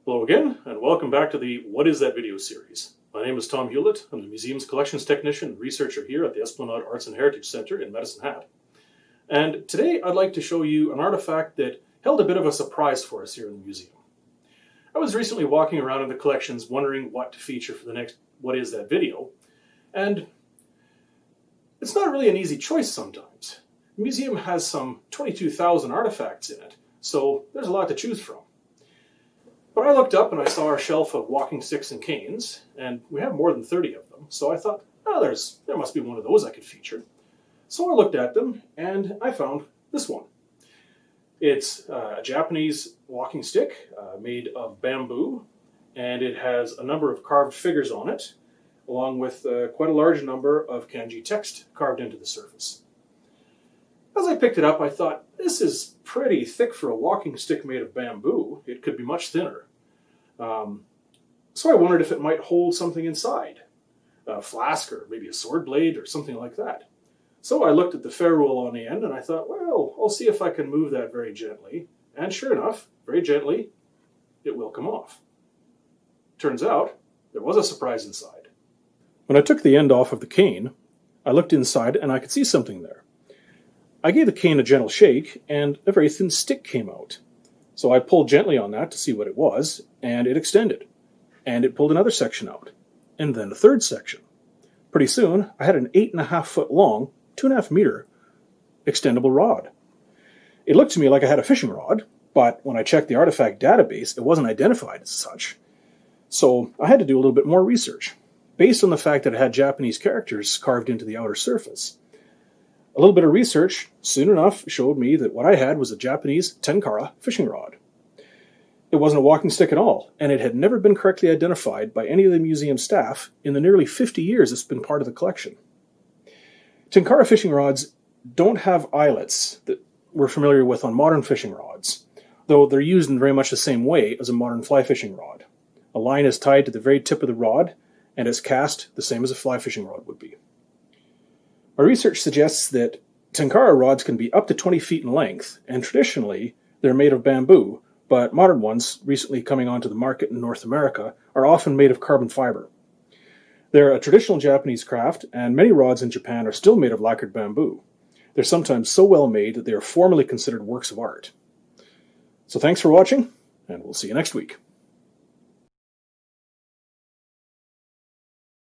Hello again, and welcome back to the What Is That Video series. My name is Tom Hewlett. I'm the museum's collections technician and researcher here at the Esplanade Arts and Heritage Center in Medicine Hat. And today I'd like to show you an artifact that held a bit of a surprise for us here in the museum. I was recently walking around in the collections wondering what to feature for the next What Is That video, and it's not really an easy choice sometimes. The museum has some 22,000 artifacts in it, so there's a lot to choose from. But I looked up and I saw our shelf of walking sticks and canes, and we have more than 30 of them, so I thought, oh, there must be one of those I could feature. So I looked at them, and I found this one. It's a Japanese walking stick made of bamboo, and it has a number of carved figures on it, along with quite a large number of kanji text carved into the surface. As I picked it up, I thought, this is pretty thick for a walking stick made of bamboo. It could be much thinner. So I wondered if it might hold something inside. A flask or maybe a sword blade or something like that. So I looked at the ferrule on the end and I thought, well, I'll see if I can move that very gently. And sure enough, very gently, it will come off. Turns out, there was a surprise inside. When I took the end off of the cane, I looked inside and I could see something there. I gave the cane a gentle shake, and a very thin stick came out. So I pulled gently on that to see what it was, and it extended. And it pulled another section out, and then a third section. Pretty soon, I had an 8.5 foot long, 2.5 meter extendable rod. It looked to me like I had a fishing rod, but when I checked the artifact database, it wasn't identified as such. So I had to do a little bit more research, based on the fact that it had Japanese characters carved into the outer surface. A little bit of research soon enough showed me that what I had was a Japanese tenkara fishing rod. It wasn't a walking stick at all, and it had never been correctly identified by any of the museum staff in the nearly 50 years it's been part of the collection. Tenkara fishing rods don't have eyelets that we're familiar with on modern fishing rods, though they're used in very much the same way as a modern fly fishing rod. A line is tied to the very tip of the rod, and it's cast the same as a fly fishing rod would be. My research suggests that tenkara rods can be up to 20 feet in length, and traditionally they're made of bamboo, but modern ones, recently coming onto the market in North America, are often made of carbon fiber. They're a traditional Japanese craft, and many rods in Japan are still made of lacquered bamboo. They're sometimes so well made that they are formally considered works of art. So thanks for watching, and we'll see you next week.